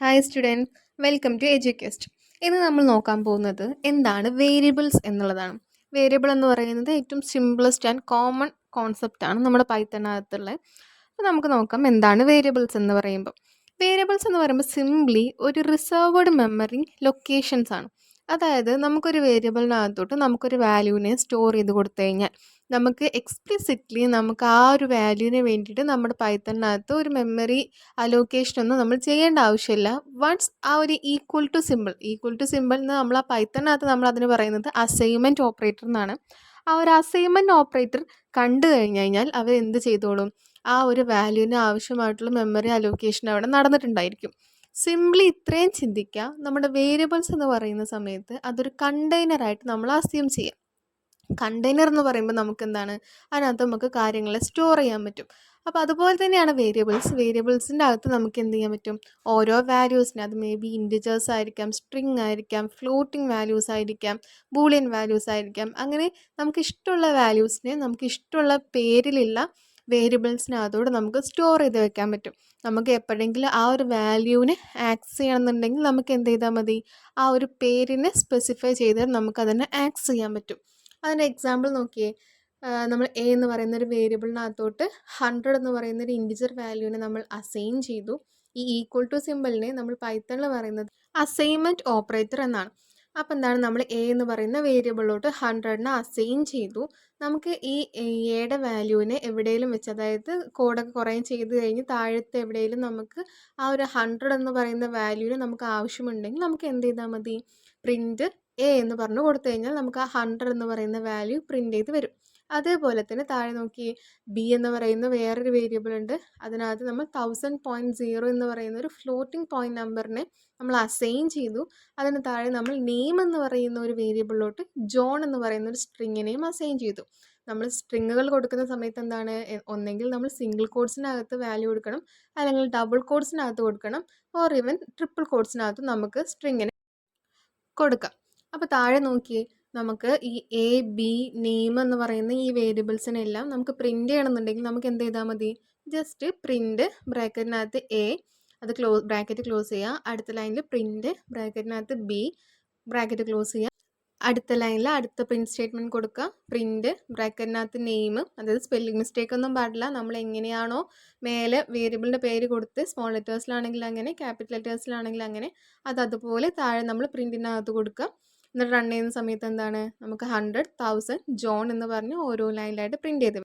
Hi student, welcome to Educast. ഇന്ന് നമ്മൾ നോക്കാൻ പോകുന്നത് എന്താണ് വേരിയബിൾസ് എന്നുള്ളതാണ്. വേരിയബിൾ എന്ന് പറയുന്നത് ഏറ്റവും സിംപ്ലസ്റ്റ് ആൻഡ് കോമൺ കോൺസെപ്റ്റാണ് നമ്മുടെ പൈത്തണിനകത്തുള്ളത്. അപ്പോൾ നമുക്ക് നോക്കാം എന്താണ് വേരിയബിൾസ് എന്ന് പറയുമ്പോൾ. വേരിയബിൾസ് എന്ന് പറയുമ്പോൾ സിംപ്ലി ഒരു റിസർവ്ഡ് മെമ്മറി ലൊക്കേഷൻസ് ആണ്. അതായത് നമുക്കൊരു വേരിയബിളിനകത്തോട്ട് നമുക്കൊരു വാല്യൂവിനെ സ്റ്റോർ ചെയ്ത് കൊടുത്തു കഴിഞ്ഞാൽ നമുക്ക് എക്സ്പ്ലിസിറ്റ്ലി നമുക്ക് ആ ഒരു വാല്യൂവിന് വേണ്ടിയിട്ട് നമ്മുടെ പൈത്തണിനകത്ത് ഒരു മെമ്മറി അലോക്കേഷനൊന്നും നമ്മൾ ചെയ്യേണ്ട ആവശ്യമില്ല. വൺസ് ആ ഒരു ഈക്വൽ ടു സിമ്പിൾ എന്ന് നമ്മൾ ആ പൈത്തണിനകത്ത് നമ്മൾ അതിന് പറയുന്നത് അസൈൻമെൻറ്റ് ഓപ്പറേറ്റർ എന്നാണ്. ആ ഒരു അസൈൻമെൻറ്റ് ഓപ്പറേറ്റർ കണ്ടു കഴിഞ്ഞ് കഴിഞ്ഞാൽ അവർ എന്ത് ചെയ്തോളും, ആ ഒരു വാല്യൂവിന് ആവശ്യമായിട്ടുള്ള മെമ്മറി അലോക്കേഷൻ അവിടെ നടന്നിട്ടുണ്ടായിരിക്കും. സിംപ്ലി ഇത്രയും ചിന്തിക്കുക. നമ്മുടെ വേരിയബിൾസ് എന്ന് പറയുന്ന സമയത്ത് അതൊരു കണ്ടെയ്നറായിട്ട് നമ്മൾ അസ്യൂം ചെയ്യാം. കണ്ടെയ്നർ എന്ന് പറയുമ്പോൾ നമുക്ക് എന്താണ്, അതിനകത്ത് നമുക്ക് കാര്യങ്ങൾ സ്റ്റോർ ചെയ്യാൻ പറ്റും. അപ്പോൾ അതുപോലെ തന്നെയാണ് വേരിയബിൾസിൻ്റെ അകത്ത് നമുക്ക് എന്ത് ചെയ്യാൻ പറ്റും, ഓരോ വാല്യൂസിനെ, അത് മേ ബി ഇൻറ്റിജേഴ്സ് ആയിരിക്കാം, സ്ട്രിങ് ആയിരിക്കാം, ഫ്ലോട്ടിംഗ് വാല്യൂസ് ആയിരിക്കാം, ബൂളിയൻ വാല്യൂസ് ആയിരിക്കാം. അങ്ങനെ നമുക്ക് ഇഷ്ടമുള്ള വാല്യൂസിനെ നമുക്ക് ഇഷ്ടമുള്ള പേരിലുള്ള വേരിയബിൾസിനകത്തോട് നമുക്ക് സ്റ്റോർ ചെയ്ത് വെക്കാൻ പറ്റും. നമുക്ക് എപ്പോഴെങ്കിലും ആ ഒരു വാല്യൂവിനെ ആക്സസ് ചെയ്യണമെന്നുണ്ടെങ്കിൽ നമുക്ക് എന്ത് ചെയ്താൽ മതി, ആ ഒരു പേരിനെ സ്പെസിഫൈ ചെയ്താൽ നമുക്കതിനെ ആക്സസ് ചെയ്യാൻ പറ്റും. അതിൻ്റെ എക്സാമ്പിൾ നോക്കിയേ. നമ്മൾ എ എന്ന് പറയുന്ന ഒരു വേരിയബിളിനകത്തോട്ട് 100 എന്ന് പറയുന്ന ഒരു ഇൻറ്റിജർ വാല്യൂവിനെ നമ്മൾ അസൈൻ ചെയ്തു. ഈ ഈക്വൽ ടു സിമ്പിളിനെ നമ്മൾ പൈത്തണിൽ പറയുന്നത് അസൈൻമെൻറ്റ് ഓപ്പറേറ്റർ എന്നാണ്. അപ്പോൾ എന്താണ്, നമ്മൾ എ എന്ന് പറയുന്ന വേരിയബിളിലോട്ട് 100നെ അസൈൻ ചെയ്തു. നമുക്ക് ഈ എയുടെ വാല്യൂവിനെ എവിടെയെങ്കിലും വെച്ച്, അതായത് കോഡൊക്കെ കുറേ ചെയ്ത് കഴിഞ്ഞ് താഴത്തെ എവിടെയെങ്കിലും നമുക്ക് ആ ഒരു 100 എന്ന് പറയുന്ന വാല്യൂവിന് നമുക്ക് ആവശ്യമുണ്ടെങ്കിൽ നമുക്ക് എന്ത് ചെയ്താൽ മതി, പ്രിൻറ്റ് എ എന്ന് പറഞ്ഞു കൊടുത്തു കഴിഞ്ഞാൽ നമുക്ക് ആ 100 എന്ന് പറയുന്ന വാല്യൂ പ്രിൻ്റ് ചെയ്ത് വരും. അതേപോലെ തന്നെ താഴെ നോക്കി, ബി എന്ന് പറയുന്ന വേറൊരു വേരിയബിൾ ഉണ്ട്. അതിനകത്ത് നമ്മൾ 1000.0 എന്ന് പറയുന്ന ഒരു ഫ്ലോട്ടിംഗ് പോയിന്റ് നമ്പറിനെ നമ്മൾ അസൈൻ ചെയ്തു. അതിന് താഴെ നമ്മൾ നെയിം എന്ന് പറയുന്ന ഒരു വേരിയബിളിലോട്ട് ജോൺ എന്ന് പറയുന്ന ഒരു സ്ട്രിങ്ങിനെയും അസൈൻ ചെയ്തു. നമ്മൾ സ്ട്രിങ്ങുകൾ കൊടുക്കുന്ന സമയത്ത് എന്താണ്, ഒന്നെങ്കിൽ നമ്മൾ സിംഗിൾ കോഡ്സിനകത്ത് വാല്യൂ കൊടുക്കണം, അല്ലെങ്കിൽ ഡബിൾ കോഡ്സിനകത്ത് കൊടുക്കണം, ഓർ ഈവൻ ട്രിപ്പിൾ കോഡ്സിനകത്ത് നമുക്ക് സ്ട്രിങ്ങിനെ കൊടുക്കാം. അപ്പോൾ താഴെ നോക്കിയേ, നമുക്ക് ഈ എ ബി നെയിം എന്ന് പറയുന്ന ഈ വേരിയബിൾസിനെല്ലാം നമുക്ക് പ്രിൻ്റ് ചെയ്യണമെന്നുണ്ടെങ്കിൽ നമുക്ക് എന്ത് ചെയ്താൽ മതി, ജസ്റ്റ് പ്രിൻ്റ് ബ്രാക്കറ്റിനകത്ത് എ, അത് ബ്രാക്കറ്റ് ക്ലോസ് ചെയ്യുക. അടുത്ത ലൈനിൽ പ്രിൻ്റ് ബ്രാക്കറ്റിനകത്ത് ബി, ബ്രാക്കറ്റ് ക്ലോസ് ചെയ്യുക. അടുത്ത ലൈനിൽ അടുത്ത പ്രിൻറ്റ് സ്റ്റേറ്റ്മെൻറ്റ് കൊടുക്കുക, പ്രിൻ്റ് ബ്രാക്കറ്റിനകത്ത് നെയിം, അതായത് സ്പെല്ലിംഗ് മിസ്റ്റേക്ക് ഒന്നും പാടില്ല. നമ്മൾ എങ്ങനെയാണോ മേലെ വേരിയബിളിൻ്റെ പേര് കൊടുത്ത്, സ്മോൾ ലെറ്റേഴ്സിലാണെങ്കിൽ അങ്ങനെ, ക്യാപിറ്റൽ ലെറ്റേഴ്സിലാണെങ്കിൽ അങ്ങനെ, അതുപോലെ താഴെ നമ്മൾ പ്രിൻറ്റിനകത്ത് കൊടുക്കുക. എന്നിട്ട് റൺ ചെയ്യുന്ന സമയത്ത് എന്താണ്, നമുക്ക് 100,000 ജോൺ എന്ന് പറഞ്ഞ് ഓരോ ലൈനിലായിട്ട് പ്രിൻറ്റ് ചെയ്ത്